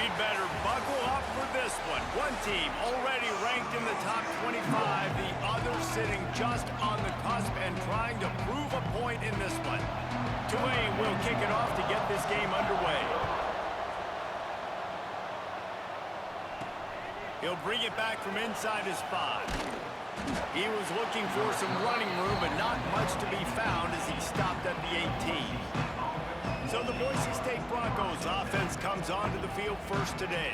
He'd better buckle up for this one. One team already ranked in the top 25, the other sitting just on the cusp and trying to prove a point in this one. Tulane will kick it off to get this game underway. He'll bring it back from inside his 5. He was looking for some running room, but not much to be found as he stopped at the 18. So the Boise State Broncos offense comes onto the field first today.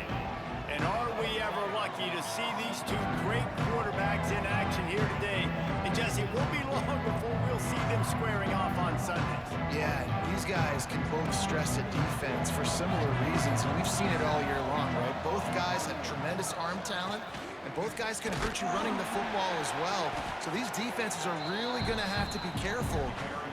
And are we ever lucky to see these two great quarterbacks in action here today? And Jesse, it won't be long before we'll see them squaring off on Sundays. Yeah, these guys can both stress a defense for similar reasons, and we've seen it all year long, right? Both guys have tremendous arm talent, and both guys can hurt you running the football as well. So these defenses are really going to have to be careful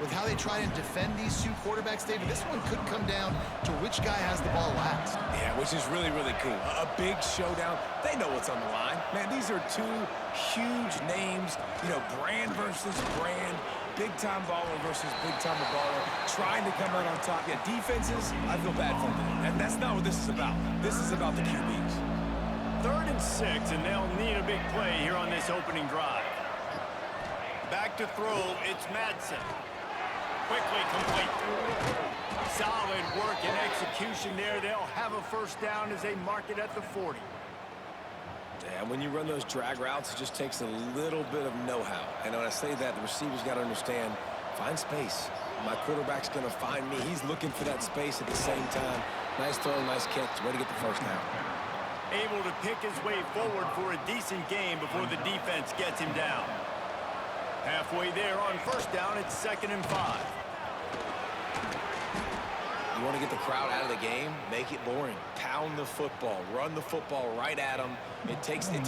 with how they try and defend these two quarterbacks, David. This one could come down to which guy has the ball last. Yeah, which is really, really cool. A big showdown. They know what's on the line. Man, these are two huge names, you know, brand versus brand, big-time baller versus big-time baller, trying to come out on top. Yeah, defenses, I feel bad for them. And that's not what this is about. This is about the QBs. 3rd and 6, and they'll need a big play here on this opening drive. Back to throw, it's Madsen. Quickly complete. Solid work and execution there. They'll have a first down as they mark it at the 40. And when you run those drag routes, it just takes a little bit of know-how. And when I say that, the receiver's got to understand, find space. My quarterback's going to find me. He's looking for that space at the same time. Nice throw, nice catch. Way to get the first down. Able to pick his way forward for a decent game before the defense gets him down. Halfway there on first down, it's 2nd and 5. You want to get the crowd out of the game? Make it boring. Pound the football. Run the football right at them. It takes the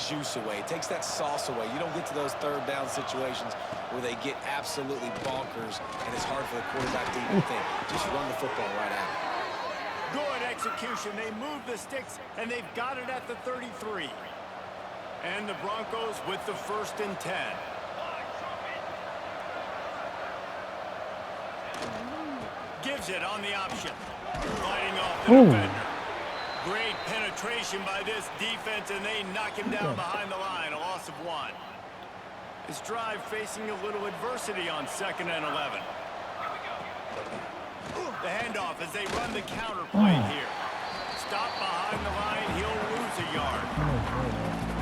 juice away. It takes that sauce away. You don't get to those 3rd down situations where they get absolutely bonkers, and it's hard for the quarterback to even think. Just run the football right at them. Good execution. They move the sticks, and they've got it at the 33. And the Broncos with the 1st and 10. Gives it on the option. Fighting off the defender. Great penetration by this defense, and they knock him down behind the line. A loss of 1. This drive facing a little adversity on 2nd and 11. The handoff as they run the counter play here. Stop behind the line. He'll lose a yard.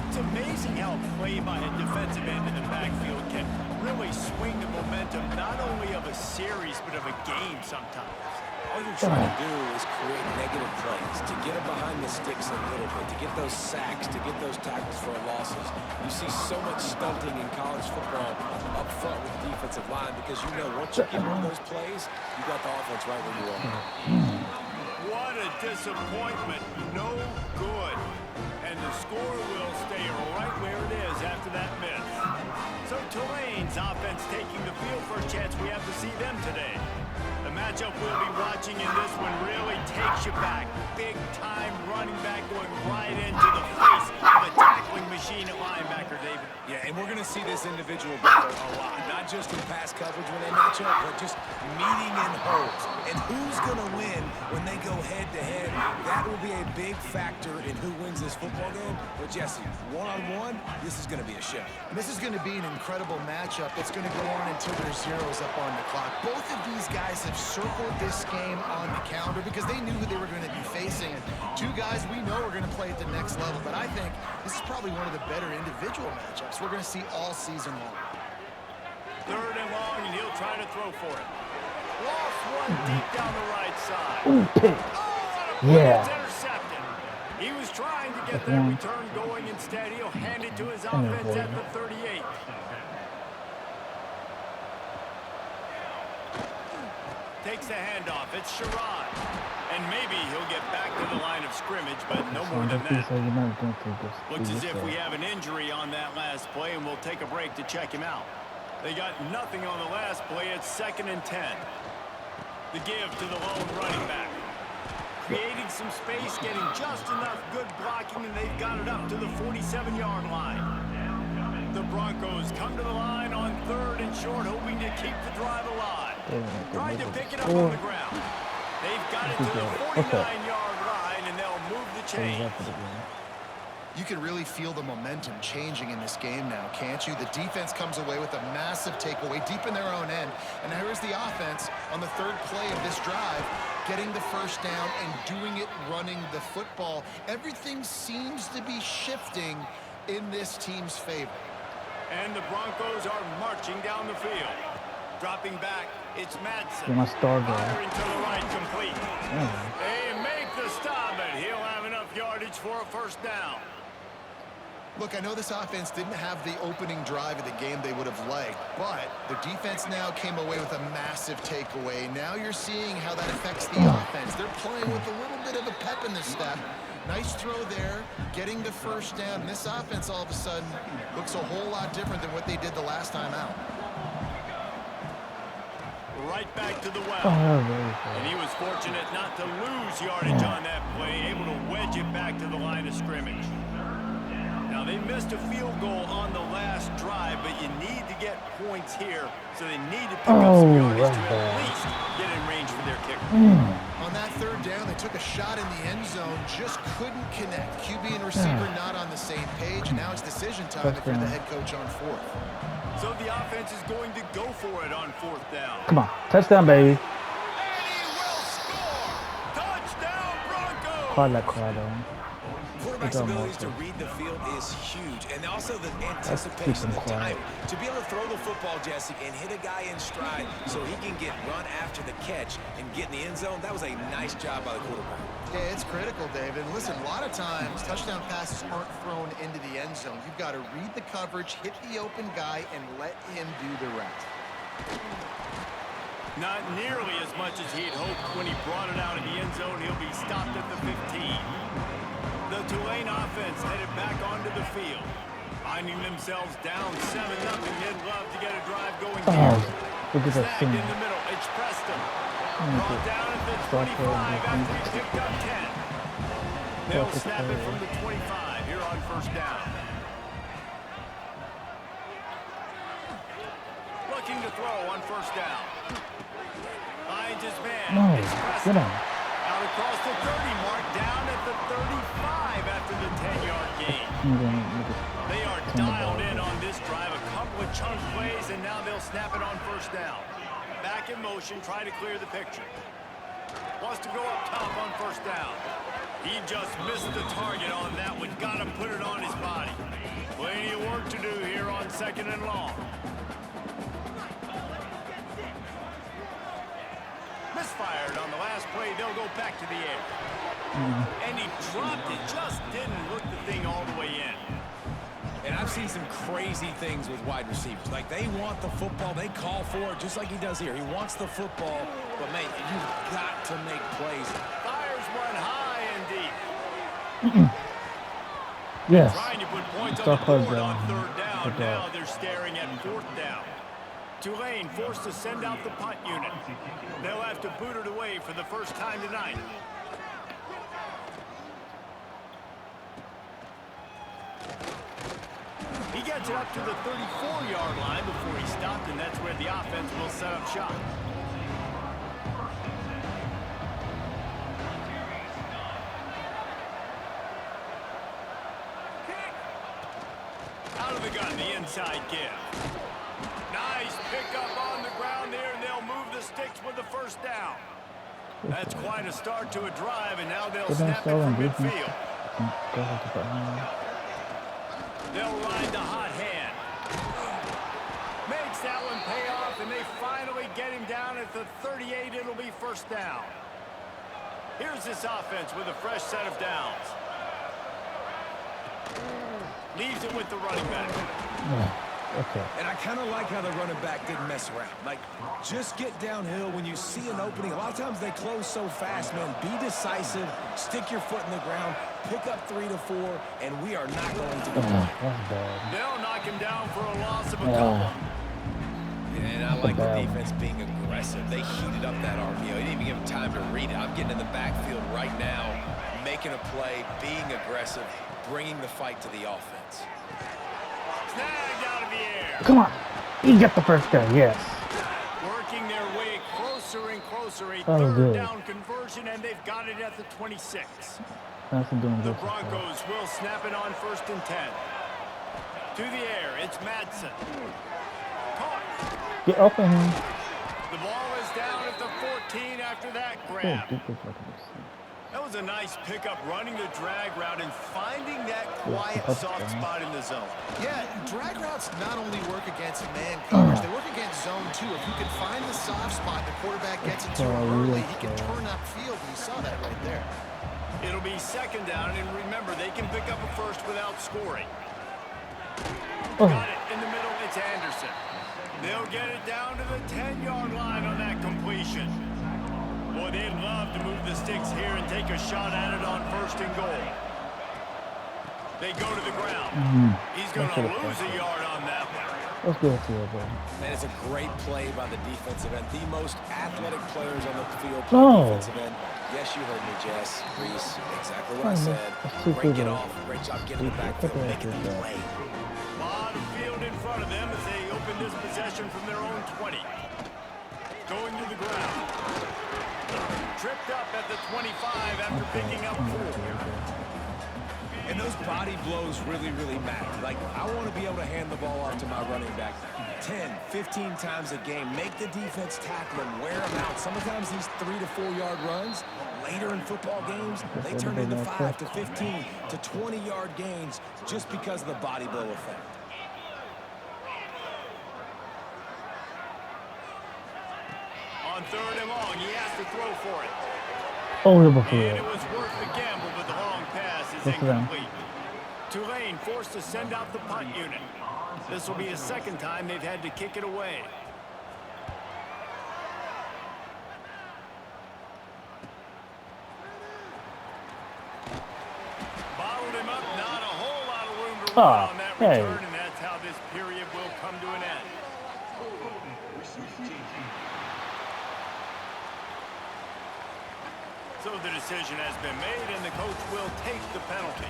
It's amazing how play by a defensive end in the backfield can really swing the momentum not only of a series but of a game sometimes. All you're trying to do is create negative plays, to get them behind the sticks a little bit, to get those sacks, to get those tackles for losses. You see so much stunting in college football up front with the defensive line because you know once you get one of those plays, you got the offense right where you are. What a disappointment. No good. And the score will stay right where it is after that miss. So Tulane's offense taking the field for a chance. We have to see them today. The matchup we'll be watching in this one really takes you back. Big-time running back going right into the face of a tackling machine at linebacker, David. Yeah, and we're going to see this individual battle a lot. Not just in pass coverage when they match up, but just meeting in holes. And who's going to win when they go head-to-head? That will be a big factor in who wins this football game. But, Jesse, one-on-one, this is going to be a show. This is going to be an incredible matchup that's going to go on until there's zeros up on the clock. Both of these guys have circled this game on the calendar because they knew who they were going to be facing. And two guys we know are going to play at the next level. But I think this is probably one of the better individual matchups we're going to see all season long. 3rd and long, and he'll try to throw for it. Lost one deep down the right side. It's intercepted. He was trying to get that return going. Instead, he'll hand it to his offense at the 38. Takes the handoff. It's Sherrod. And maybe he'll get back to the line of scrimmage, but no more than that. Looks as if we have an injury on that last play, and we'll take a break to check him out. They got nothing on the last play. It's 2nd and 10. The give to the lone running back. Creating some space, getting just enough good blocking, and they've got it up to the 47-yard line. The Broncos come to the line on 3rd and short, hoping to keep the drive alive. Trying to pick it up on the ground. They've got it to the 49-yard line, and they'll move change. You can really feel the momentum changing in this game now, can't you? The defense comes away with a massive takeaway deep in their own end. And now here's the offense on the third play of this drive, getting the first down and doing it running the football. Everything seems to be shifting in this team's favor. And the Broncos are marching down the field. Dropping back, it's Madsen. Firing to the right, complete. They make the stop, but he'll have enough yardage for a first down. Look, I know this offense didn't have the opening drive of the game they would have liked, but the defense now came away with a massive takeaway. Now you're seeing how that affects the offense. They're playing with a little bit of a pep in the step. Nice throw there, getting the first down. And this offense all of a sudden looks a whole lot different than what they did the last time out. Right back to the well. And he was fortunate not to lose yardage on that play, able to wedge it back to the line of scrimmage. Now, they missed a field goal on the last drive, but you need to get points here, so they need to pick up some yardage to at least get in range for their kicker. On that third down, they took a shot in the end zone, just couldn't connect. QB and receiver not on the same page, and now it's decision time if you're the head coach on fourth. So the offense is going to go for it on fourth down. Come on, touchdown, baby. And he will score! Touchdown, Broncos! Quarterback's abilities to read the field is huge, and also the anticipation, the time. To be able to throw the football, Jesse, and hit a guy in stride so he can get run after the catch and get in the end zone, that was a nice job by the quarterback. Yeah, it's critical, David. And listen, a lot of times, touchdown passes aren't thrown into the end zone. You've got to read the coverage, hit the open guy, and let him do the rest. Not nearly as much as he'd hoped when he brought it out of the end zone. He'll be stopped at the 15. The Tulane offense headed back onto the field. Finding themselves down 7-0, they'd love to get a drive going here. Snagged in the middle, it's Preston. Brought down at the 25 after he picked up 10. They'll snap it from the 25 here on first down. Looking to throw on first down. Finds his man. It's Preston. Out across the 30 mark, down at the 35 after the 10-yard gain. They are dialed in on this drive. A couple of chunk plays, and now they'll snap it on first down. Back in motion, try to clear the picture. Wants to go up top on first down. He just missed the target on that one. Got to put it on his body. Plenty of work to do here on second and long. Misfired on the last play. They'll go back to the air. And he dropped it. Just didn't look the thing all the way in. And I've seen some crazy things with wide receivers. Like, they want the football. They call for it, just like he does here. He wants the football, but, man, you've got to make plays. Fires one high and deep. Yes. Trying to put points on the board on third down. Now they're staring at fourth down. Tulane forced to send out the punt unit. They'll have to boot it away for the first time tonight. He gets it up to the 34-yard line before he stopped, and that's where the offense will set up shop. Out of the gun, the inside give. Nice pickup on the ground there, and they'll move the sticks with the first down. That's quite a start to a drive, and now they'll snap it from midfield. They'll ride the hot hand. Makes that one pay off, and they finally get him down at the 38. It'll be first down. Here's this offense with a fresh set of downs. Leaves it with the running back. Okay. And I kind of like how the running back didn't mess around. Like, just get downhill when you see an opening. A lot of times they close so fast, man. Be decisive, stick your foot in the ground, pick up 3 to 4, and we are not going to complain. They'll knock him down for a loss of a couple. And I like the defense being aggressive. They heated up that RPO. He didn't even give him time to read it. I'm getting in the backfield right now, making a play, being aggressive, bringing the fight to the offense. Snagged out of the air. Come on. You get the first down, yes. Working their way closer and closer. A third down conversion, and they've got it at the 26. Johnson doing The good so far. Broncos will snap it on 1st and 10. To the air, it's Madsen. Caught. Get off of him. The ball is down at the 14 after that Oh, grab. deep is like this. That was a nice pickup, running the drag route and finding that quiet, soft spot in the zone. Yeah, drag routes not only work against man coverage, they work against zone too. If you can find the soft spot, the quarterback gets it to him early, he can turn upfield, and you saw that right there. It'll be 2nd down, and remember, they can pick up a first without scoring. Oh. Got it in the middle, it's Anderson. They'll get it down to the 10-yard line on that completion. Boy, they'd love to move the sticks here and take a shot at it on 1st and goal. They go to the ground. He's going to lose a yard on that one. Let's go to it, bro. Man, it's a great play by the defensive end. The most athletic players on the field play No. defensive end. Yes, you heard me, Jess. Reese, exactly what I Oh, said. that's too Great good. get off. Great job getting the backfield, making the play. Lot of field in front of them as they open this possession from their own 20. Going to the ground. Tripped up at the 25 after picking up 4. And those body blows really, really matter. Like, I want to be able to hand the ball off to my running back 10, 15 times a game. Make the defense tackle him, wear him out. Sometimes these 3 to 4 yard runs, later in football games, they turn into 5 to 15 to 20-yard gains just because of the body blow effect. On 3rd and long, he has to throw for it. Oh, we're And before it it. was worth the gamble, but the long pass is Look around. incomplete. Tulane forced to send out the punt unit. This will be the 2nd time they've had to kick it away. Bottled him up, not a whole lot of room to run on that hey. return, and that's how this period will come to an end. So the decision has been made, and the coach will take the penalty.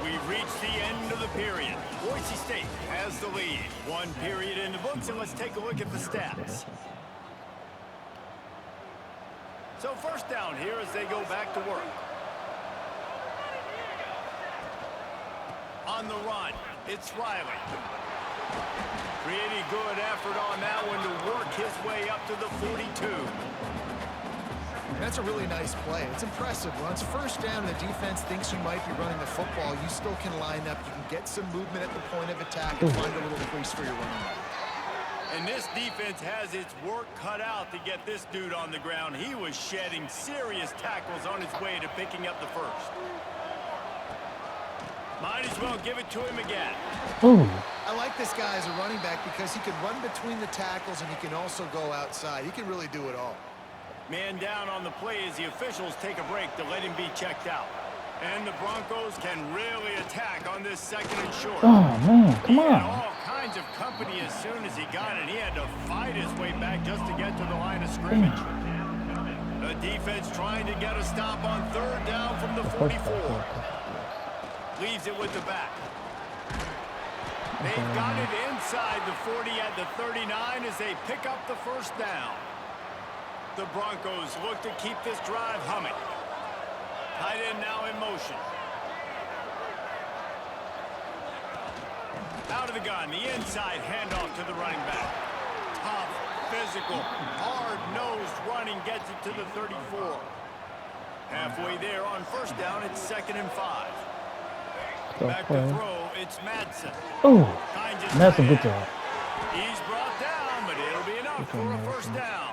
We've reached the end of the period. Boise State has the lead. 1 period in the books, and let's take a look at the stats. So 1st down here as they go back to work. On the run, it's Riley. Pretty good effort on that one to work his way up to the 42. That's a really nice play. It's impressive. Once 1st down and the defense thinks you might be running the football, you still can line up. You can get some movement at the point of attack and find a little crease for your running back. And this defense has its work cut out to get this dude on the ground. He was shedding serious tackles on his way to picking up the first. Might as well give it to him again. Ooh. I like this guy as a running back because he can run between the tackles and he can also go outside. He can really do it all. Man down on the play as the officials take a break to let him be checked out. And the Broncos can really attack on this 2nd and short. Oh, man. Come He had on. all kinds of company as soon as he got it. He had to fight his way back just to get to the line of scrimmage. The defense trying to get a stop on 3rd down from the 44. Leaves it with the back. They've got it inside the 40 at the 39 as they pick up the 1st down. The Broncos look to keep this drive humming. Tight end now in motion. Out of the gun, the inside handoff to the running back. Tough, physical, hard-nosed running gets it to the 34. Halfway there on 1st down, it's 2nd and 5. Back to throw, it's Madsen. Ooh. Finds That's a his good tight job. end. He's brought down, but it'll be enough for a 1st down.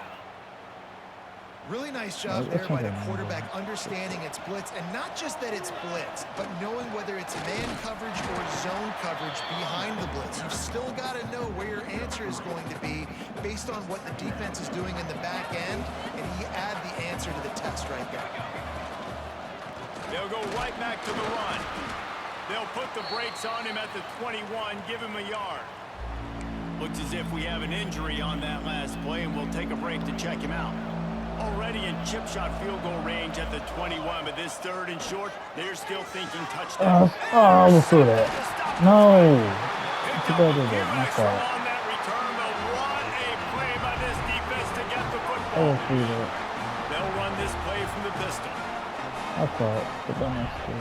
Really nice job there by the quarterback understanding it's blitz, and not just that it's blitz, but knowing whether it's man coverage or zone coverage behind the blitz. You've still got to know where your answer is going to be based on what the defense is doing in the back end, and you add the answer to the test right there. They'll go right back to the run. They'll put the brakes on him at the 21, give him a yard. Looks as if we have an injury on that last play, and we'll take a break to check him out. Already in chip shot field goal range at the 21, but this 3rd and short, they're still thinking touchdown. Oh, we'll see that. No. Picked Too up bad a they few did. My extra fault. on that return, but what a play by this defense to get the I football. will see that. They'll run this play from the pistol. I thought, but then I still.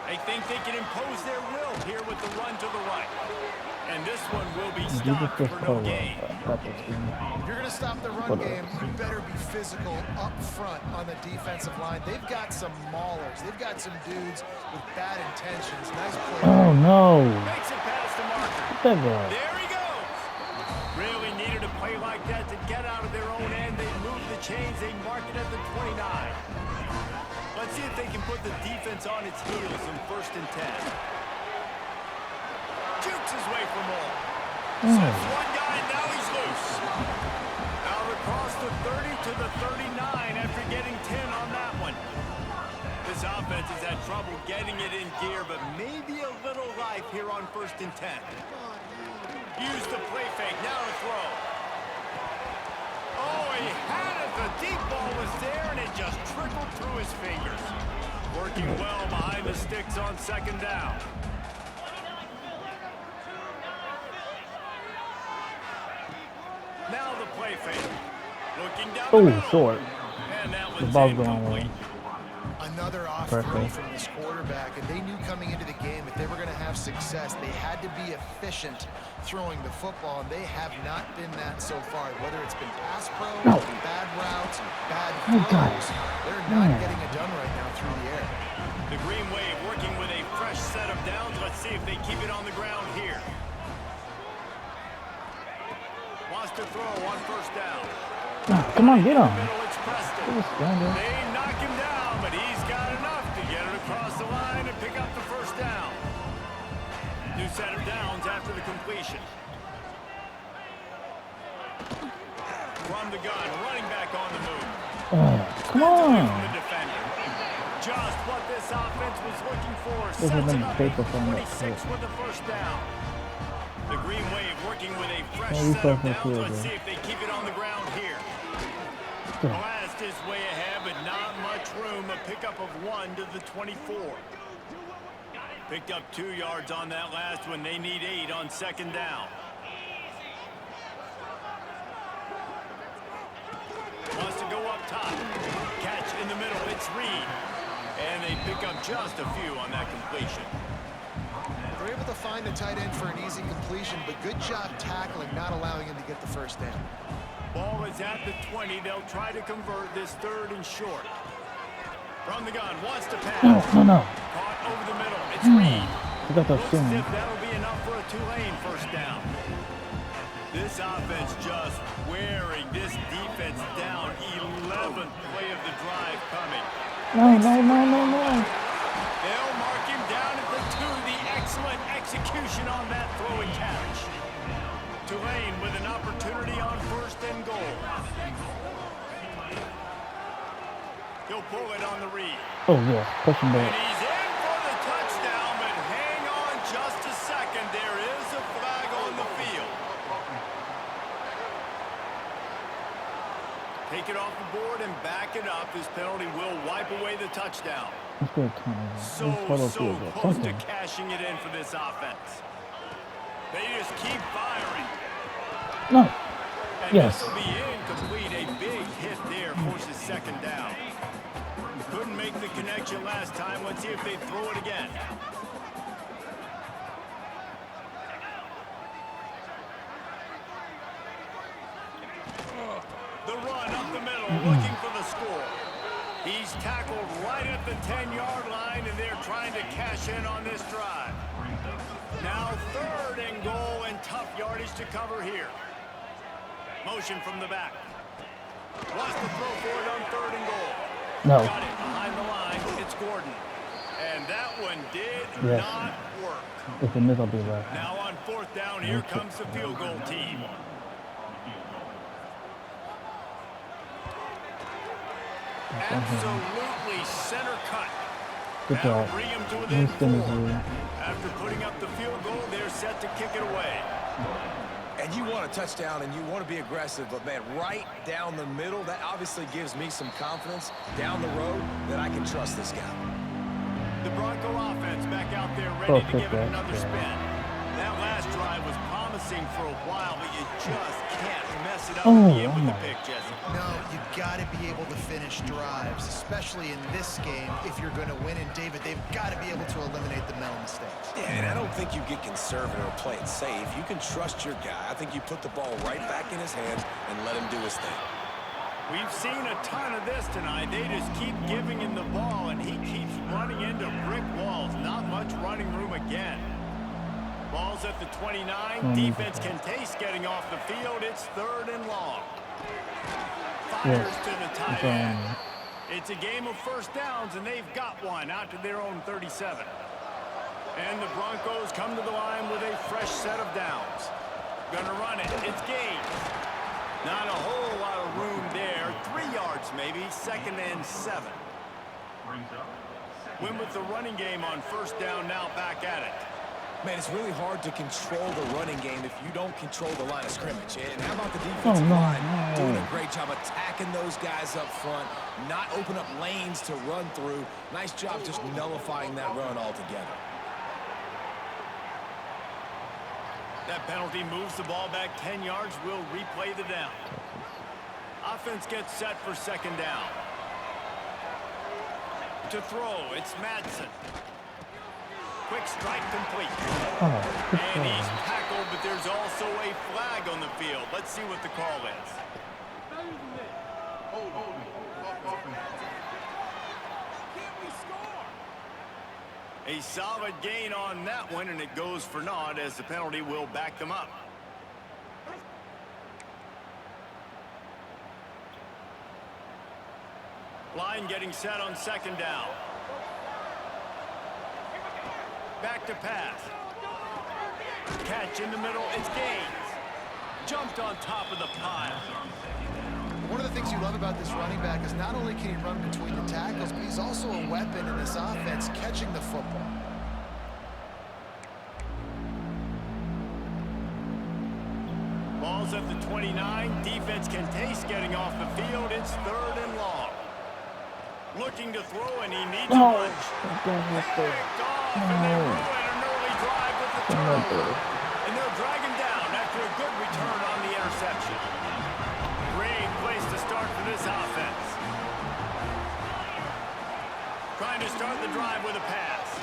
They think they can impose their will here with the run to the right. And this one will be Jesus stopped just for no called gain. If you're going to stop the run game, you better be physical up front on the defensive line. They've got some maulers. They've got some dudes with bad intentions. Nice play. Oh no! Makes it past the marker. That guy. There he goes. Really needed a play like that to get out of their own end. They moved the chains. They mark it at the 29. Let's see if they can put the defense on its heels in 1st and 10. Jukes his way from all. Sets one guy, and now he's loose. Out across the 30 to the 39 after getting 10 on that one. This offense has had trouble getting it in gear, but maybe a little life here on 1st and 10. Use the play fake, now to throw. Oh, he had it. The deep ball was there, and it just trickled through his fingers. Working well behind the sticks on 2nd down. Now the play fake. Looking down the middle. Short. And that The was ball's going away. incomplete. Another off throw from this quarterback, and they knew coming into the game if they were going to have success, they had to be efficient throwing the football, and they have not been that so far. Whether it's been pass pro, bad routes, bad throws, they're not getting it done right now through the air. The Green Wave working with a fresh set of downs. Let's see if they keep it on the ground here. Wants to throw on 1st down. Come on, get him. Middle, it's Preston. They knock him down, but he's got enough to get it across the line and pick up the 1st down. New set of downs after the completion. From the gun, running back on the move. Come on. From the defender. Just what this offense was looking for. This Sets is it a up paper at from 26 with the 1st down. The Green Wave working with a fresh Yeah, we set of play downs. for Let's sure, see if they keep it on the ground here. Blast is way ahead, but not much room. A pickup of 1 to the 24. Picked up 2 yards on that last one. They need 8 on 2nd down. Wants to go up top. Catch in the middle. It's Reed. And they pick up just a few on that completion. They're able to find the tight end for an easy completion, but good job tackling, not allowing him to get the 1st down. Ball is at the 20. They'll try to convert this 3rd and short. From the gun, wants to pass. No. Caught over the middle. It's Reed. You got that Looks as if that'll be enough for a Tulane 1st down. This offense just wearing this defense down. 11th play of the drive coming. No. They'll mark him down at the 2. The excellent execution on that throw and catch. Tulane with an opportunity on 1st and goal. He'll pull it on the read. Oh, yeah. Push him And back. he's in for the touchdown, but hang on just a second. There is a flag on the field. Take it off the board and back it up. This penalty will wipe away the touchdown. Let's go 20. So close to cashing it in for this offense. They just keep firing. No. And Yes. this will be incomplete. A big hit there forces 2nd down. Couldn't make the connection last time. Let's see if they throw it again. The run up the middle, looking for the score. He's tackled right at the 10-yard line, and they're trying to cash in on this drive. Now 3rd and goal, and tough yardage to cover here. Motion from the back. Wants to throw for it on 3rd and goal. No. Got it behind the line. It's Gordon. And that one did not work. If it miss, I'll be left. Now on 4th down, here comes the field goal team. Absolutely center cut. Good job. That'll bring him to within Houston is 4. here. After putting up the field goal, they're set to kick it away. And you want a touchdown and you want to be aggressive, but man, right down the middle, that obviously gives me some confidence down the road that I can trust this guy. The Bronco offense back out there ready to give it another Yeah. spin. That last drive was promising. passing for a while, but you just can't mess it up at the end with the pick, Jesse. No, you got to be able to finish drives, especially in this game. If you're going to win, and David, they've got to be able to eliminate the mental mistakes. Yeah, and I don't think you get conservative or play it safe. You can trust your guy. I think you put the ball right back in his hands and let him do his thing. We've seen a ton of this tonight. They just keep giving him the ball, and he keeps running into brick walls. Not much running room again. Ball's at the 29. Defense can taste getting off the field. It's 3rd and long. Fires to the tight end. It's a game of first downs, and they've got one out to their own 37. And the Broncos come to the line with a fresh set of downs. Gonna run it. It's Gaines. Not a whole lot of room there. 3 yards maybe. 2nd and 7. Win with the running game on first down, now back at it. Man, it's really hard to control the running game if you don't control the line of scrimmage. And how about the defensive line doing a great job attacking those guys up front, not open up lanes to run through. Nice job just nullifying that run altogether. That penalty moves the ball back 10 yards. We'll replay the down. Offense gets set for 2nd down. To throw, it's Madsen. Quick strike complete. And he's tackled, but there's also a flag on the field. Let's see what the call is. A solid gain on that one, and it goes for naught as the penalty will back them up. Line getting set on 2nd down. Back to pass. Catch in the middle, it's Gaines. Jumped on top of the pile. One of the things you love about this running back is not only can he run between the tackles, but he's also a weapon in this offense catching the football. Ball's at the 29. Defense can taste getting off the field. It's 3rd and long. Looking to throw, and he needs a bunch. Picked off, and they ruin an early drive with the turnover. And they'll drag him down after a good return on the interception. Great place to start for this offense. Trying to start the drive with a pass.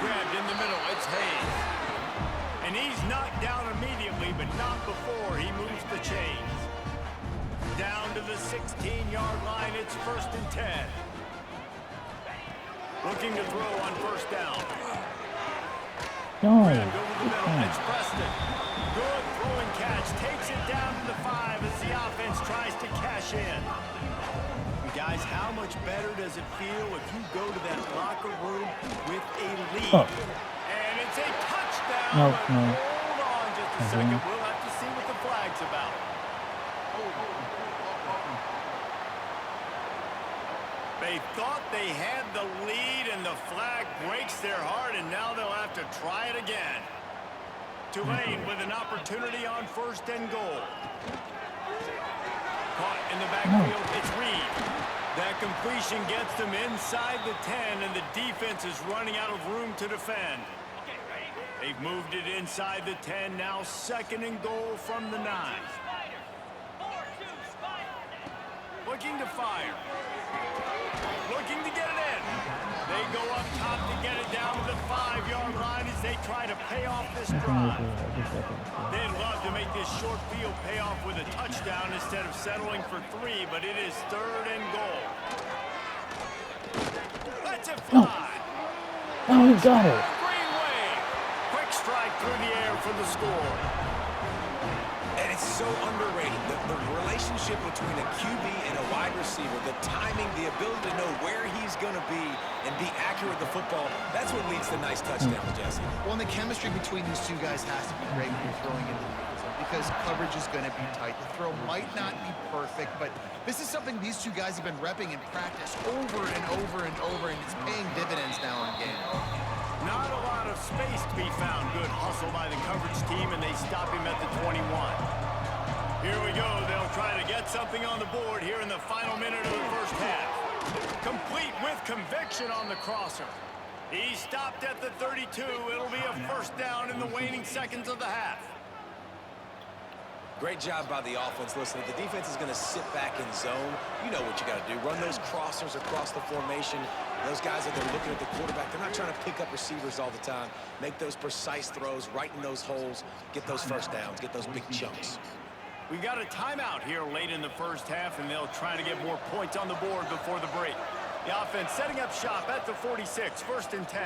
Grabbed in the middle, it's Hayes. And he's knocked down immediately, but not before he moves the chains. Down to the 16-yard line, it's 1st and 10. Looking to throw on first down. Grabbed over the middle, it's Preston. Good throwing catch, takes it down to the 5 as the offense tries to cash in. Guys, how much better does it feel if you go to that locker room with a lead? And it's a touchdown. Hold on just a second. We'll have to see what the flag's about. They thought they had the lead, and the flag breaks their heart, and now they'll have to try it again. Tulane with an opportunity on 1st and goal. Caught in the backfield, it's Reed. That completion gets them inside the 10, and the defense is running out of room to defend. They've moved it inside the 10, now 2nd and goal from the 9. Looking to fire. Looking to get it in. They go up top to get it down to the 5-yard line as they try to pay off this drive. They'd love to make this short field pay off with a touchdown instead of settling for 3, but it is 3rd and goal. Let's it fly. Oh, he got it. Green wave. Quick strike through the air for the score. And it's so underrated. The relationship between a QB and a wide receiver, the timing, the ability to know where he's going to be and be accurate with the football, that's what leads to nice touchdowns, Jesse. Well, and the chemistry between these two guys has to be great when you're throwing into the end zone because coverage is going to be tight. The throw might not be perfect, but this is something these two guys have been repping in practice over and over and over, and it's paying dividends now in game. Not a lot of space to be found. Good hustle by the coverage team, and they stop him at the 21. Here we go. They'll try to get something on the board here in the final minute of the first half. Complete with conviction on the crosser. He stopped at the 32. It'll be a first down in the waning seconds of the half. Great job by the offense. Listen, if the defense is going to sit back in zone, you know what you got to do. Run those crossers across the formation. Those guys that they're looking at the quarterback, they're not trying to pick up receivers all the time. Make those precise throws right in those holes. Get those first downs. Get those big chunks. We've got a timeout here late in the first half, and they'll try to get more points on the board before the break. The offense setting up shop at the 46, 1st and 10.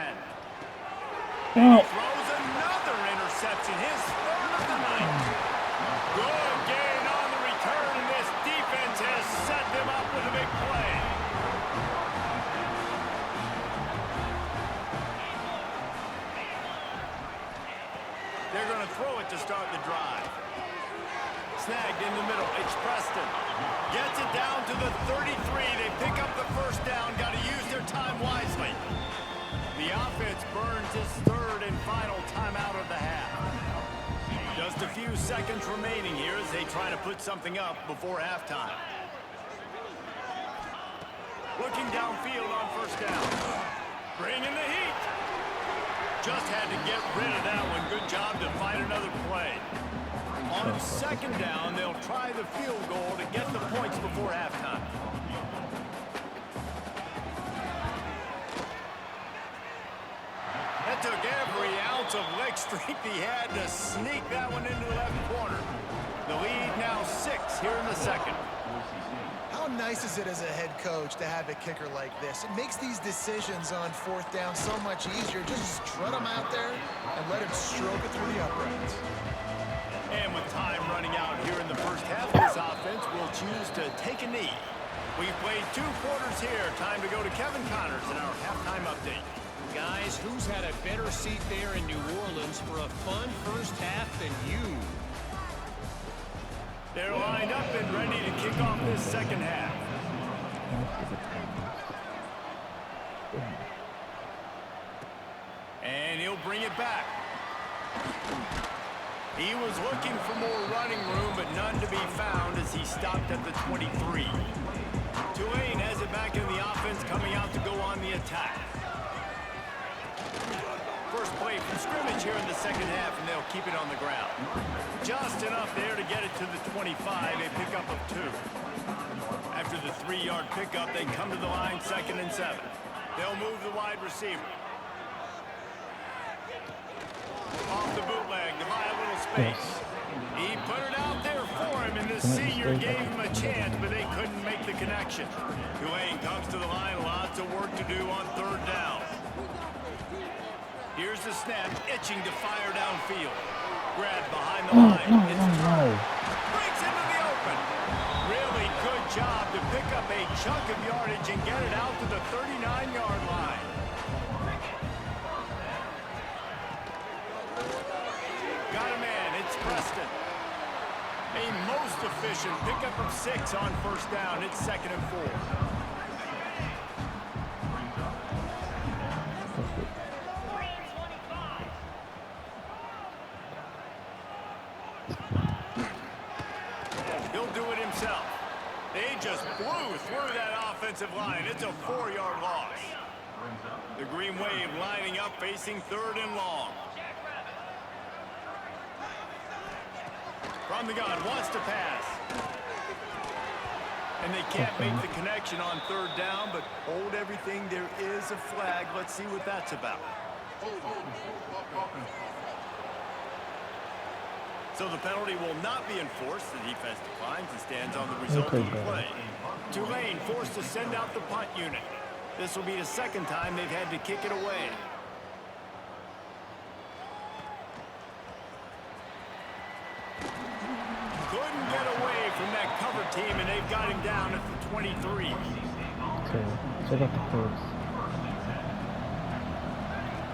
And he throws another interception, his third of the night. Good gain on the return, and this defense has set them up with a big play. They're going to throw it to start the drive. Snagged in the middle. It's Preston. Gets it down to the 33. They pick up the first down. Got to use their time wisely. The offense burns its third and final timeout of the half. Just a few seconds remaining here as they try to put something up before halftime. Looking downfield on first down. Bringing the heat. Just had to get rid of that one. Good job to find another play. On second down, they'll try the field goal to get the points before halftime. That took every ounce of leg strength he had to sneak that one into the left corner. The lead now 6 here in the second. How nice is it as a head coach to have a kicker like this? It makes these decisions on fourth down so much easier. Just strut them out there and let him stroke it through the uprights. And with time running out here in the first half, this offense will choose to take a knee. We've played 2 quarters here. Time to go to Kevin Connors in our halftime update. Guys, who's had a better seat there in New Orleans for a fun first half than you? They're lined up and ready to kick off this second half. And he'll bring it back. He was looking for more running room, but none to be found as he stopped at the 23. Tulane has it back in the offense, coming out to go on the attack. First play from scrimmage here in the second half, and they'll keep it on the ground. Just enough there to get it to the 25, a pickup of 2. After the 3-yard pickup, they come to the line 2nd and 7. They'll move the wide receiver. Off the bootleg to buy a little space. He put it out there for him, and the senior gave him a chance, but they couldn't make the connection. Tulane comes to the line, lots of work to do on 3rd down. Here's the snap, itching to fire downfield. Grab behind the line. Breaks into the open. Really good job to pick up a chunk of yardage and get it out to the 39-yard line. Got a man, it's Preston. A most efficient pickup of 6 on first down. It's 2nd and 4. He'll do it himself. They just blew through that offensive line. It's a 4-yard loss. The Green Wave lining up, facing 3rd and long. From the gun, wants to pass. And they can't make the connection on 3rd down, but hold everything. There is a flag. Let's see what that's about. So the penalty will not be enforced. The defense declines and stands on the result of the play. Tulane forced to send out the punt unit. This will be the 2nd time they've had to kick it away. Couldn't get away from that cover team, and they've got him down at the 23.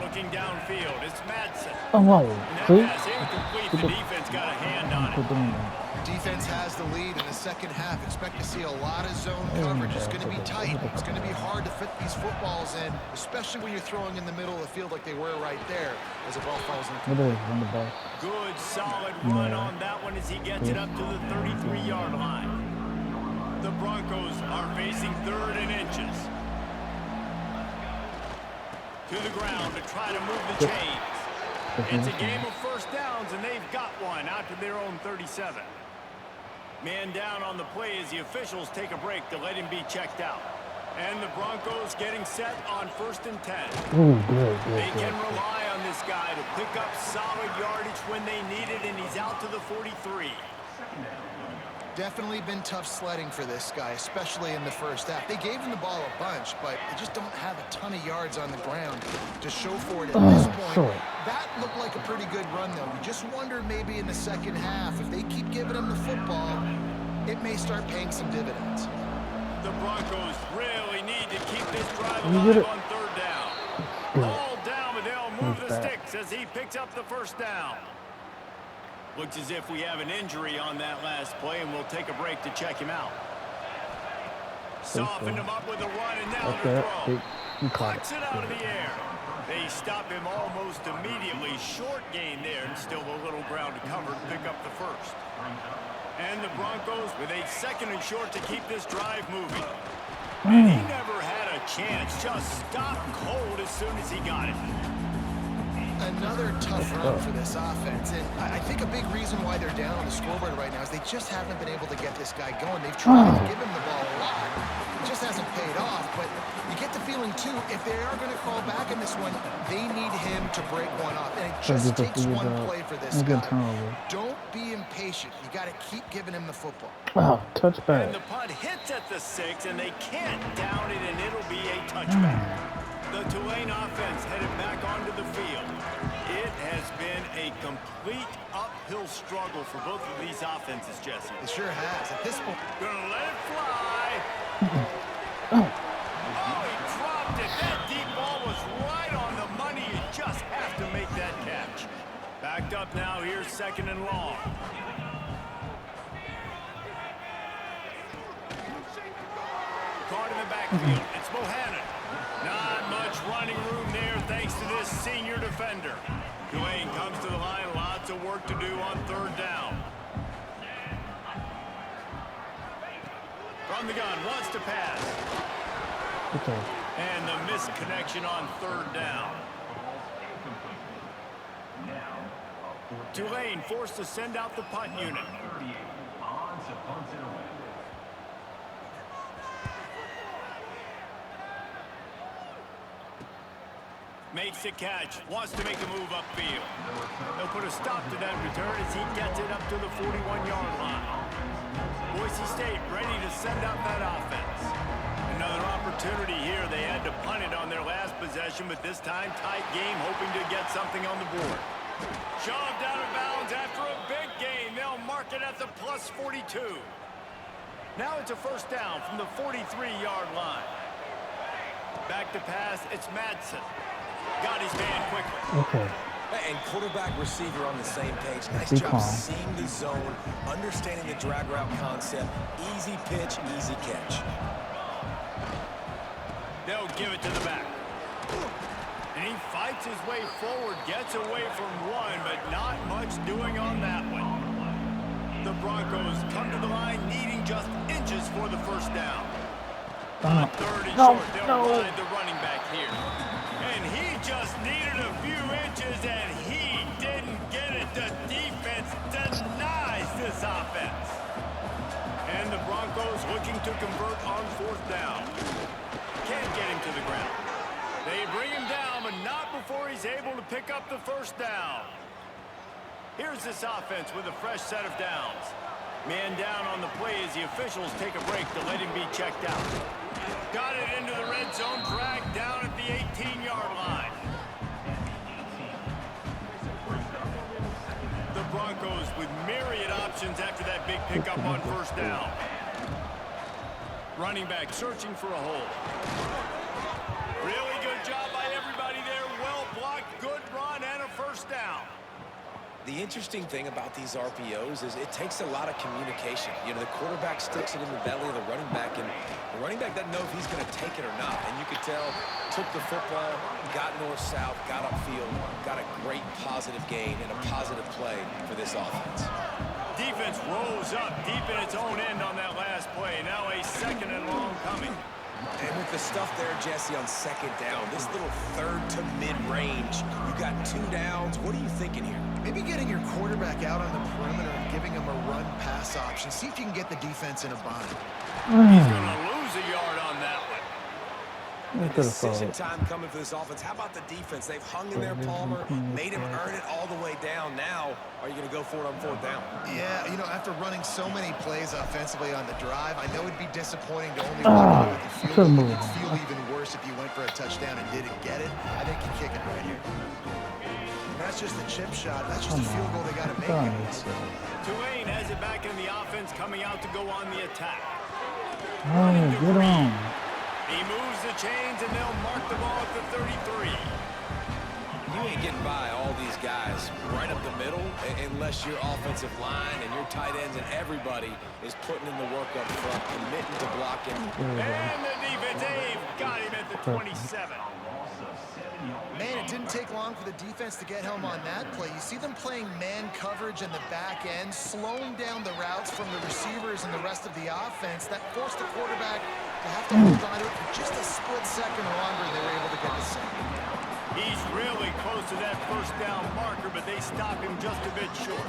Looking downfield, it's Madsen. Oh, wow. And that pass incomplete. The defense got a hand on it. Defense has the lead in the second half. Expect to see a lot of zone coverage. It's going to be tight. It's going to be hard to fit these footballs in, especially when you're throwing in the middle of the field like they were right there as the ball falls in. Good, solid run on that one as he gets it up to the 33-yard line. The Broncos are facing 3rd and inches. To the ground to try to move the chains. It's a game of first downs, and they've got one out to their own 37. Man down on the play as the officials take a break to let him be checked out. And the Broncos getting set on 1st and 10. Ooh, good. They can rely on this guy to pick up solid yardage when they need it, and he's out to the 43. Definitely been tough sledding for this guy, especially in the first half. They gave him the ball a bunch, but they just don't have a ton of yards on the ground to show for it at this point. Sorry. That looked like a pretty good run, though. You just wonder maybe in the second half, if they keep giving him the football, it may start paying some dividends. The Broncos really need to keep this drive alive on 3rd down. All down, but they'll move the sticks as he picks up the 1st down. Looks as if we have an injury on that last play, and we'll take a break to check him out. Softened him up with a run, and now the throw. Clucks it out of the air. They stop him almost immediately. Short gain there, and still a little ground to cover to pick up the 1st. And the Broncos with a 2nd and short to keep this drive moving. And he never had a chance. Just stopped cold as soon as he got it. Another tough run for this offense, and I think a big reason why they're down on the scoreboard right now is they just haven't been able to get this guy going. They've tried to give him the ball a lot. It just hasn't paid off, but you get the feeling, too, if they are going to fall back in this one, they need him to break one off, and it just takes one play for this guy. Don't be impatient. You got to keep giving him the football. Wow, touchback. And the punt hits at the 6, and they can't down it, and it'll be a touchback. The Tulane offense headed back onto the field. It has been a complete uphill struggle for both of these offenses, Jesse. It sure has. At this point, gonna let it fly. Oh, he dropped it. That deep ball was right on the money. You just have to make that catch. Backed up now. Here's 2nd and long. Caught in the backfield. It's Bohannon. Not much running room there thanks to this senior defender. Tulane comes to the line. Lots of work to do on 3rd down. From the gun, wants to pass. Okay. And the missed connection on 3rd down. Tulane forced to send out the punt unit. Makes the catch, wants to make a move upfield. They'll put a stop to that return as he gets it up to the 41-yard line. Boise State ready to send out that offense. Another opportunity here. They had to punt it on their last possession, but this time tight game, hoping to get something on the board. Shoved out of bounds after a big gain. They'll mark it at the plus 42. Now it's a 1st down from the 43-yard line. Back to pass, it's Madsen. Got his man quickly. Okay. And quarterback, receiver on the same page. Nice job seeing the zone, understanding the drag route concept. Easy pitch, easy catch. They'll give it to the back. And he fights his way forward, gets away from one, but not much doing on that one. The Broncos come to the line needing just inches for the 1st down. On 3rd and short, they'll ride the running back here. And he just needed a few inches, and he didn't get it. The defense denies this offense. And the Broncos looking to convert on 4th down. Can't get him to the ground. They bring him down, but not before he's able to pick up the 1st down. Here's this offense with a fresh set of downs. Man down on the play as the officials take a break to let him be checked out. Got it into the red zone, dragged down at the 18-yard line. The Broncos with myriad options after that big pickup on 1st down. Running back searching for a hole. Really good job by everybody there. Well blocked, good run, and a 1st down. The interesting thing about these RPOs is it takes a lot of communication. You know, the quarterback sticks it in the belly of the running back, and the running back doesn't know if he's going to take it or not. And you could tell, took the football, got north-south, got upfield, got a great positive gain and a positive play for this offense. Defense rolls up deep in its own end on that last play. Now a 2nd and long coming. And with the stuff there, Jesse, on second down, this little third to mid-range, you got 2 downs. What are you thinking here? Maybe getting your quarterback out on the perimeter and giving him a run-pass option. See if you can get the defense in a bind. He's going to lose a yard on that one. Decision time coming for this offense. How about the defense? They've hung in there, Palmer, made him earn it all the way down. Now, are you going to go for it on 4th down? Yeah, you know, after running so many plays offensively on the drive, I know it'd be disappointing to only walk away with the field goal. It'd feel even worse if you went for a touchdown and didn't get it. I think you kick it right here. That's just a chip shot. That's just a field goal they got to make. Tulane has it back in the offense, coming out to go on the attack. Oh, get on. He moves the chains, and they'll mark the ball at the 33. You ain't getting by all these guys right up the middle unless your offensive line and your tight ends and everybody is putting in the work up front, committing to blocking. And the defense, they've got him at the 27. Man, it didn't take long for the defense to get home on that play. You see them playing man coverage in the back end, slowing down the routes from the receivers and the rest of the offense. That forced the quarterback to have to hold on to it for just a split second longer. They were able to get the sack. He's really close to that first down marker, but they stop him just a bit short.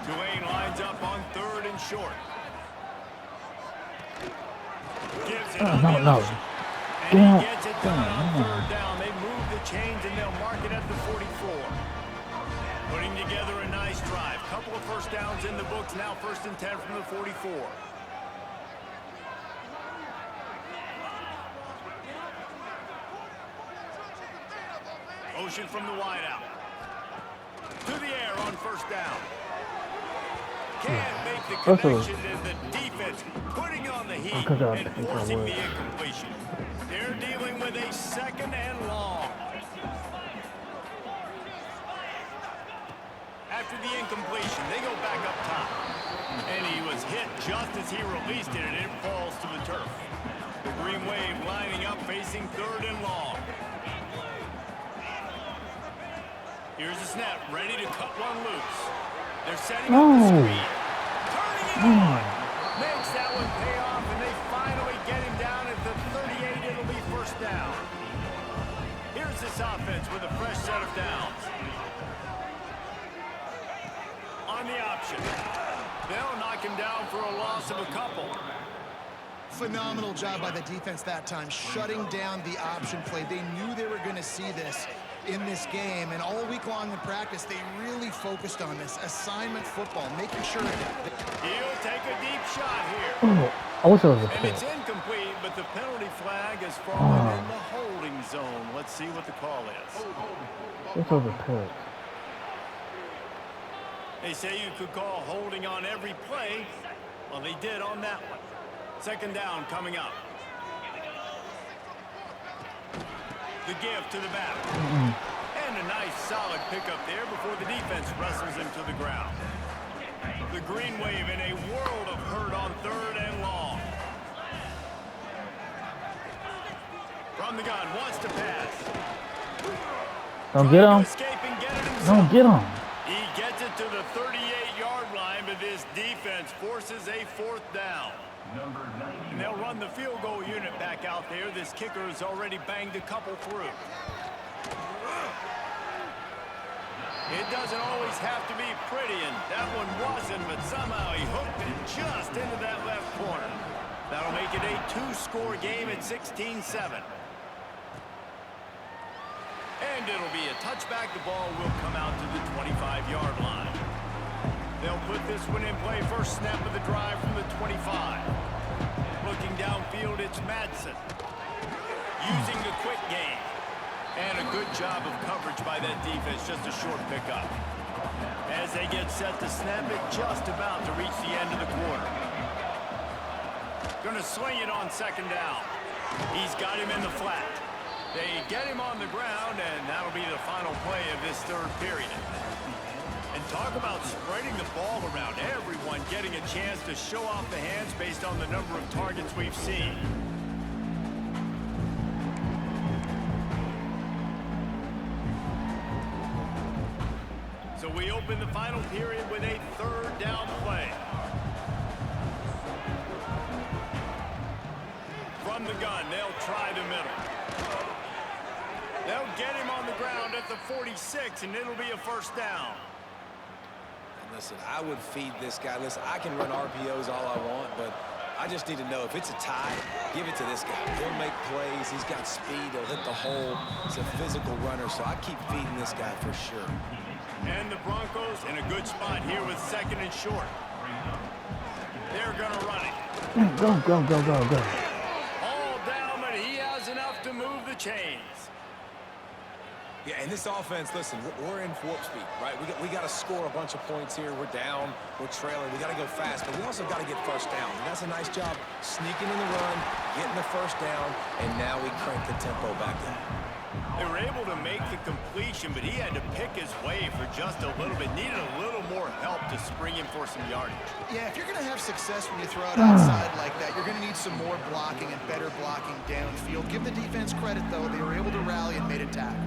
Tulane lines up on 3rd and short. Gives it on the option. And he gets it done on 3rd down. They move the chains, and they'll mark it at the 44. Putting together a nice drive. Couple of first downs in the books. Now 1st and 10 from the 44. Ocean from the wideout. To the air on 1st down. Can't make the connection, and the defense putting on the heat and forcing the incompletion. They're dealing with a 2nd and long. After the incompletion, they go back up top. And he was hit just as he released it, and it falls to the turf. The Green Wave lining up, facing 3rd and long. Here's the snap, ready to cut one loose. They're setting up the screen. Turning it on. Makes that one pay off, and they finally get him down at the 38. It'll be 1st down. Here's this offense with a fresh set of downs. On the option. They'll knock him down for a loss of a couple. Phenomenal job by the defense that time, shutting down the option play. They knew they were going to see this in this game, and all week long in practice, they really focused on this assignment football, making sure that he'll take a deep shot here. Oh, I wish it was a And pick. it's incomplete, but the penalty flag has fallen in the holding zone. Let's see what the call is. I wish it was a pick. They say you could call holding on every play. Well, they did on that one. 2nd down coming up. The give to the back. And a nice solid pickup there before the defense wrestles him to the ground. The Green Wave in a world of hurt on 3rd and long. From the gun, wants to pass. Don't get him. Escape and get it himself. Don't get him. He gets it to the 38-yard line, but this defense forces a 4th down. And they'll run the field goal unit back out there. This kicker has already banged a couple through. It doesn't always have to be pretty, and that one wasn't, but somehow he hooked it just into that left corner. That'll make it a 2-score game at 16-7. And it'll be a touchback. The ball will come out to the 25-yard line. They'll put this one in play. First snap of the drive from the 25. Looking downfield, it's Madsen. Using the quick game. And a good job of coverage by that defense. Just a short pickup. As they get set to snap it, just about to reach the end of the quarter. Gonna swing it on 2nd down. He's got him in the flat. They get him on the ground, and that'll be the final play of this 3rd period. And talk about spreading the ball around. Everyone getting a chance to show off the hands based on the number of targets we've seen. So we open the final period with a 3rd down play. From From the gun, they'll try the middle. They'll get him on the ground at the 46, and it'll be a first down. And listen, I would feed this guy. Listen, I can run RPOs all I want, but I just need to know if it's a tie, give it to this guy. He'll make plays. He's got speed. He'll hit the hole. He's a physical runner, so I keep feeding this guy for sure. And the Broncos in a good spot here with second and short. They're going to run it. Go. All down, but he has enough to move the chains. Yeah, and this offense, listen, we're in warp speed, right? We got to score a bunch of points here. We're down. We're trailing. We got to go fast, but we also got to get first down. And that's a nice job sneaking in the run, getting the first down, and now we crank the tempo back up. They were able to make the completion, but he had to pick his way for just a little bit. Needed a little more help to spring him for some yardage. Yeah, if you're going to have success when you throw it outside like that, you're going to need some more blocking and better blocking downfield. Give the defense credit, though. They were able to rally and made a tackle.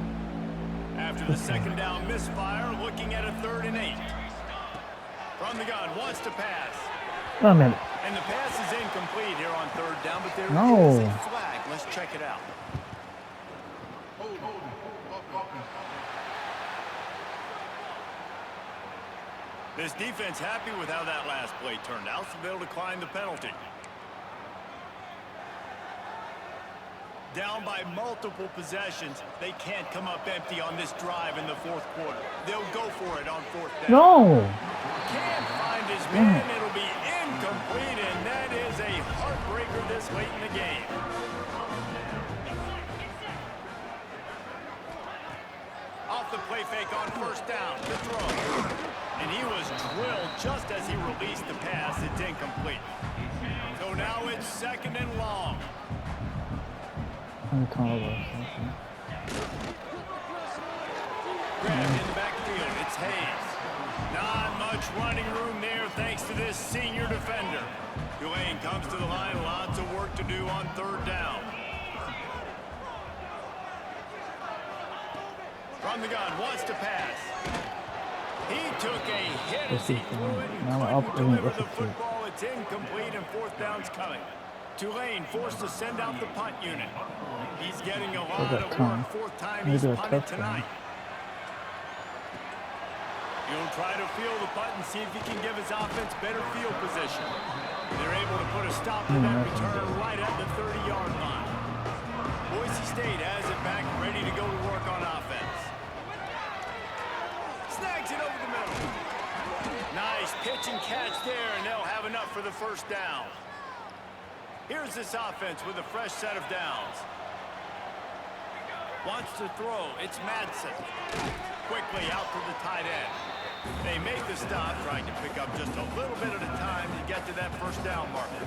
After the second down misfire, looking at a 3rd and 8. From the gun, wants to pass. Wait a minute. And the pass is incomplete here on 3rd down, but there No. is a flag. Let's check it out. This defense happy with how that last play turned out, so they'll decline the penalty. Down by multiple possessions, they can't come up empty on this drive in the 4th quarter. They'll go for it on 4th down. No. Can't find his man. It'll be incomplete, and that is a heartbreaker this late in the game. Off the play fake on 1st down, the throw. And he was drilled just as he released the pass. It's incomplete. So now it's 2nd and long. Grabbed in the backfield, it's Hayes. Not much running room there thanks to this senior defender. Tulane comes to the line, lots of work to do on 3rd down. From the gun, wants to pass. He took a hit as he threw it and couldn't deliver the football. It's incomplete and 4th down's coming. Tulane forced to send out the punt unit. He's getting a lot of work. 4th time he's punted tonight. He'll try to field the punt and see if he can give his offense better field position. They're able to put a stop to that return right at the 30-yard line. Boise State has it back, ready to go to work on offense. Snags it over the middle. Nice pitch and catch there, and they'll have enough for the 1st down. Here's this offense with a fresh set of downs. Wants to throw. It's Madsen. Quickly out to the tight end. They make the stop, trying to pick up just a little bit at a time to get to that 1st down marker.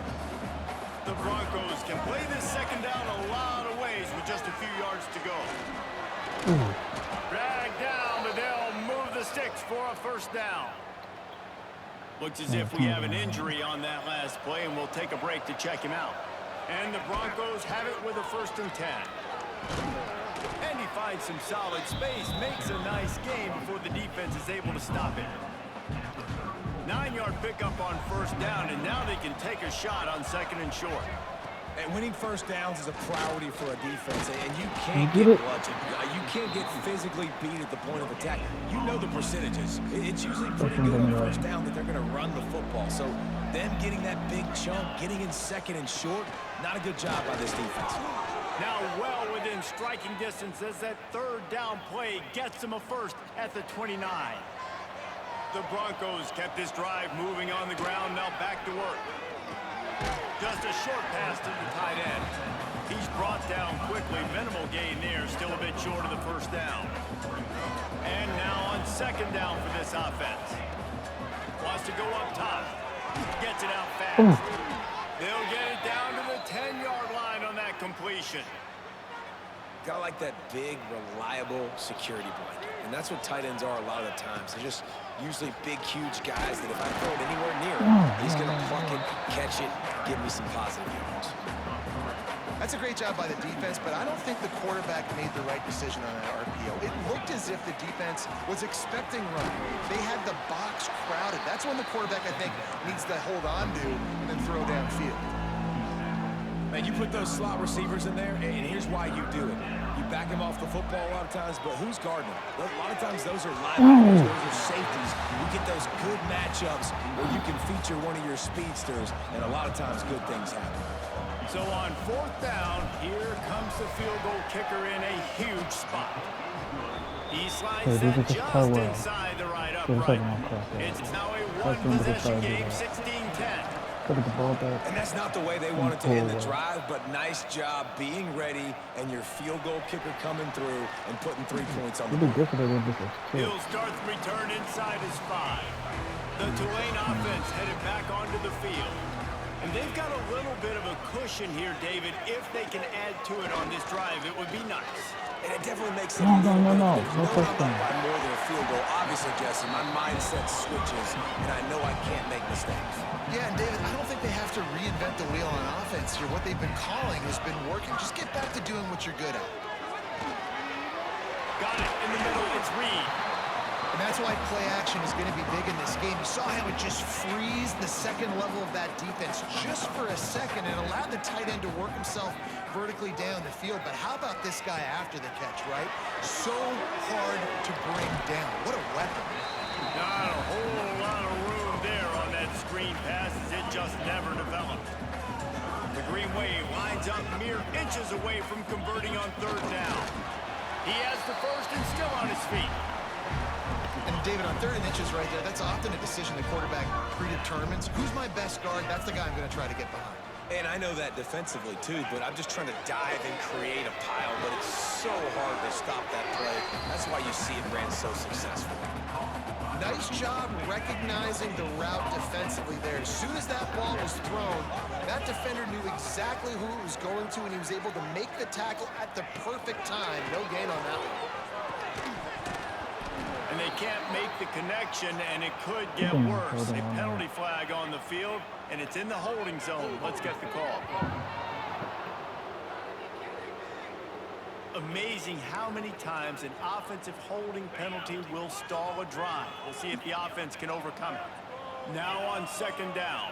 The Broncos can play this 2nd down a lot of ways with just a few yards to go. Drag down, but they'll move the sticks for a 1st down. Looks as if we have an injury on that last play, and we'll take a break to check him out. And the Broncos have it with a 1st and 10. And he finds some solid space, makes a nice game before the defense is able to stop it. 9-yard pickup on 1st down, and now they can take a shot on 2nd and short. And winning 1st downs is a priority for a defense, and you can't get bludgeoned. You can't get physically beat at the point of attack. You know the percentages. It's usually pretty good on 1st down that they're going to run the football. So them getting that big chunk, getting in 2nd and short, not a good job by this defense. Now well within striking distance as that 3rd down play gets them a 1st at the 29. The Broncos kept this drive moving on the ground, now back to work. Just a short pass to the tight end. He's brought down quickly. Minimal gain there, still a bit short of the 1st down. And now on 2nd down for this offense. Wants to go up top. Gets it out fast. They'll get it down to the 10-yard line on that completion. Gotta like that big, reliable security blanket. And that's what tight ends are a lot of the times. They're just usually big, huge guys that if I throw it anywhere near him, he's going to pluck it, catch it, give me some positive yards. That's a great job by the defense, but I don't think the quarterback made the right decision on that RPO. It looked as if the defense was expecting running. They had the box crowded. That's when the quarterback, I think, needs to hold on to and then throw downfield. Man, you put those slot receivers in there, and here's why you do it. You back them off the football a lot of times, but who's guarding them? A lot of times those are linebackers, those are safeties. You get those good matchups where you can feature one of your speedsters, and a lot of times good things happen. So on 4th down, here comes the field goal kicker in a huge spot. He slides that just inside the right upright. It's now a one-possession game, 16-10. And that's not the way they wanted to end the drive, but nice job being ready and your field goal kicker coming through and putting 3 points on the board. He'll start the return inside his 5. The Tulane offense headed back onto the field. And they've got a little bit of a cushion here, David. If they can add to it on this drive, it would be nice. And it definitely makes it No first touchdown. by more than a field goal. Obviously, Jesse, my mindset switches, and I know I can't make mistakes. Yeah, and David, I don't think they have to reinvent the wheel on offense here. What they've been calling has been working. Just get back to doing what you're good at. Got it in the middle. It's Reed. And that's why play action is going to be big in this game. You saw how it just freezed the second level of that defense just for a second and allowed the tight end to work himself vertically down the field. But how about this guy after the catch, right? So hard to bring down. What a weapon. Not a whole lot of room there on that screen pass as it just never developed. The Green Wave lines up mere inches away from converting on 3rd down. He has the first and still on his feet. And David, on 3rd and inches right there, that's often a decision the quarterback predetermines. Who's my best guard? That's the guy I'm going to try to get behind. And I know that defensively, too, but I'm just trying to dive and create a pile, but it's so hard to stop that play. That's why you see it ran so successful. Nice job recognizing the route defensively there. As soon as that ball was thrown, that defender knew exactly who it was going to, and he was able to make the tackle at the perfect time. No gain on that one. And they can't make the connection, and it could get worse. A penalty flag on the field, and it's in the holding zone. Let's get the call. Amazing how many times an offensive holding penalty will stall a drive. We'll see if the offense can overcome it. Now on 2nd down.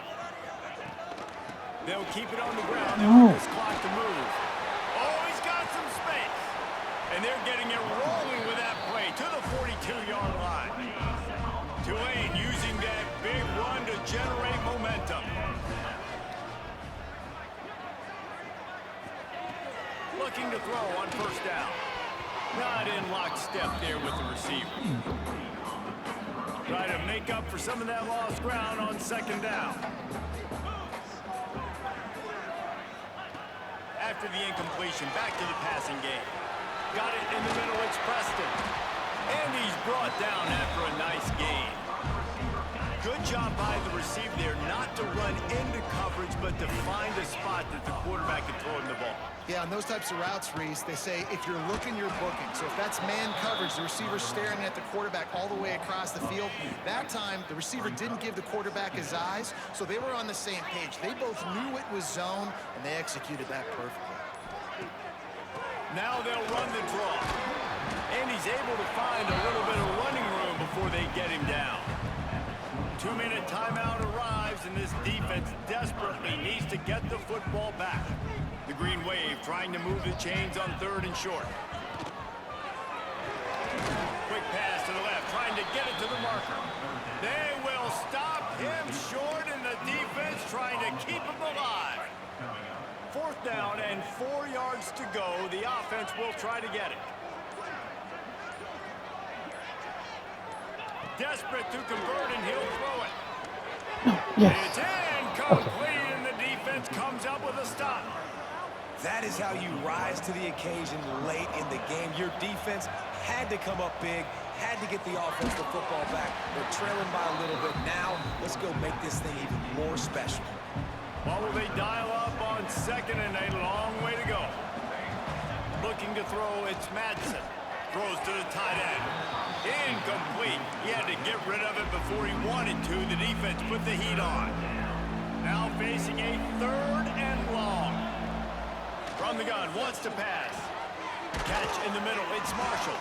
They'll keep it on the ground. They'll want this clock to move. Oh, he's got some space. And they're getting it rolling with that play to the 42-yard line. Tulane using that big run to generate momentum. Looking to throw on 1st down. Not in lockstep there with the receiver. Try to make up for some of that lost ground on 2nd down. After the incompletion, back to the passing game. Got it in the middle, it's Preston. And he's brought down after a nice gain. Good job by the receiver there, not to run into coverage, but to find a spot that the quarterback can throw him the ball. Yeah, on those types of routes, Reese, they say if you're looking, you're booking. So if that's man coverage, the receiver's staring at the quarterback all the way across the field. That time, the receiver didn't give the quarterback his eyes, so they were on the same page. They both knew it was zone, and they executed that perfectly. Now they'll run the draw. And he's able to find a little bit of running room before they get him down. 2-minute timeout arrives, and this defense desperately needs to get the football back. The Green Wave trying to move the chains on 3rd and short. Quick pass to the left, trying to get it to the marker. They will stop him short, and the defense trying to keep him alive. 4th down and 4 yards to go. The offense will try to get it. Desperate to convert, and he'll throw it. It's incomplete, and the defense comes up with a stop. That is how you rise to the occasion late in the game. Your defense had to come up big, had to get the offense the football back. They're trailing by a little bit. Now, let's go make this thing even more special. What will they dial up on 2nd and a long way to go? Looking to throw, it's Madsen. Throws to the tight end. Incomplete. He had to get rid of it before he wanted to. The defense put the heat on. Now facing a 3rd and long. From the gun, wants to pass. Catch in the middle, it's Marshall.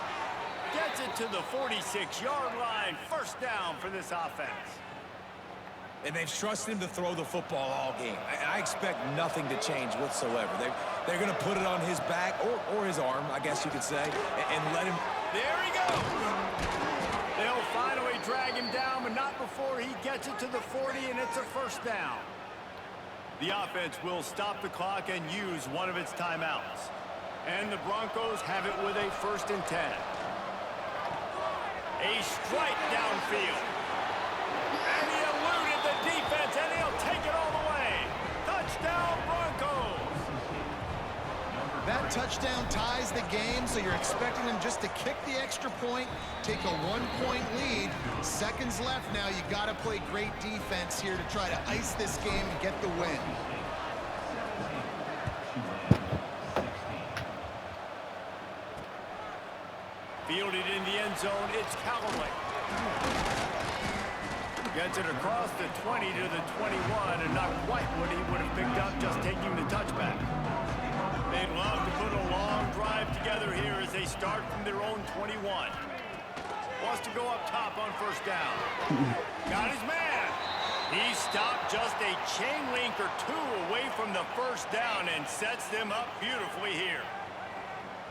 Gets it to the 46-yard line. 1st down for this offense. And they've trusted him to throw the football all game. I expect nothing to change whatsoever. They're going to put it on his back, or his arm, I guess you could say, and let him... There he goes! They'll finally drag him down, but not before he gets it to the 40, and it's a first down. The offense will stop the clock and use one of its timeouts. And the Broncos have it with a 1st and 10. A strike downfield. And he eluded the defense, and he'll take it all the way. Touchdown, Broncos! That touchdown ties the game, so you're expecting them just to kick the extra point, take a 1-point lead. Seconds left now. You got to play great defense here to try to ice this game and get the win. Fielded in the end zone, it's Callaway. Gets it across the 20 to the 21, and not quite what he would have picked up just taking the touchback. They'd love to put a long drive together here as they start from their own 21. Wants to go up top on 1st down. Got his man. He stopped just a chain link or 2 away from the 1st down and sets them up beautifully here.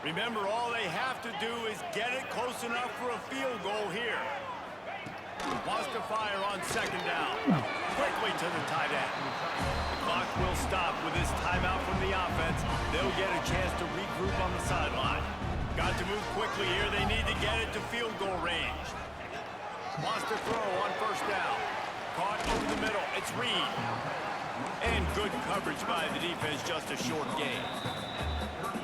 Remember, all they have to do is get it close enough for a field goal here. Wants to fire on 2nd down. Quickly to the tight end. The clock will stop with this timeout from the offense. They'll get a chance to regroup on the sideline. Got to move quickly here. They need to get it to field goal range. Wants to throw on 1st down. Caught over the middle. It's Reed. And good coverage by the defense, just a short gain.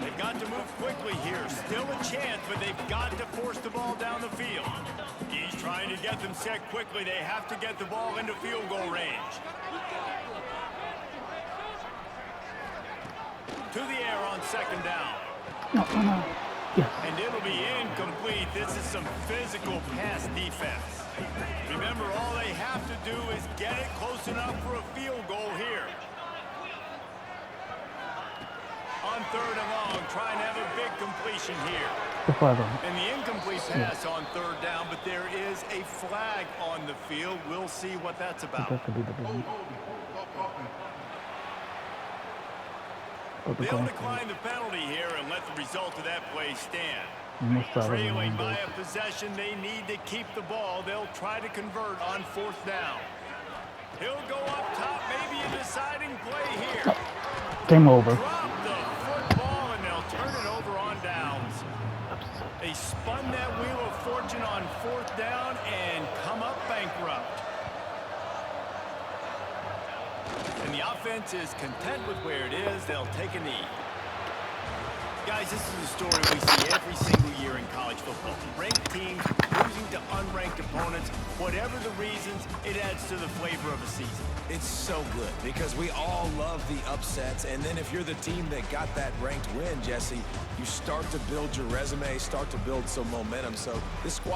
They've got to move quickly here. Still a chance, but they've got to force the ball down the field. He's trying to get them set quickly. They have to get the ball into field goal range. To the air on 2nd down. No. Yes. And it'll be incomplete. This is some physical pass defense. Remember, all they have to do is get it close enough for a field goal here. On 3rd and long, trying to have a big completion here. And the incomplete pass on 3rd down, but there is a flag on the field. We'll see what that's about. They'll decline the penalty here and let the result of that play stand. Trailing by a possession, they need to keep the ball. They'll try to convert on 4th down. He'll go up top, maybe a deciding play here. Game over. Drop the football, and they'll turn it over on downs. They spun that wheel of fortune on 4th down and come up bankrupt. And the offense is content with where it is. They'll take a knee. Guys, this is a story we see every single year in college football. Ranked teams losing to unranked opponents. Whatever the reasons, it adds to the flavor of a season. It's so good because we all love the upsets. And then if you're the team that got that ranked win, Jesse, you start to build your resume, start to build some momentum. So this squad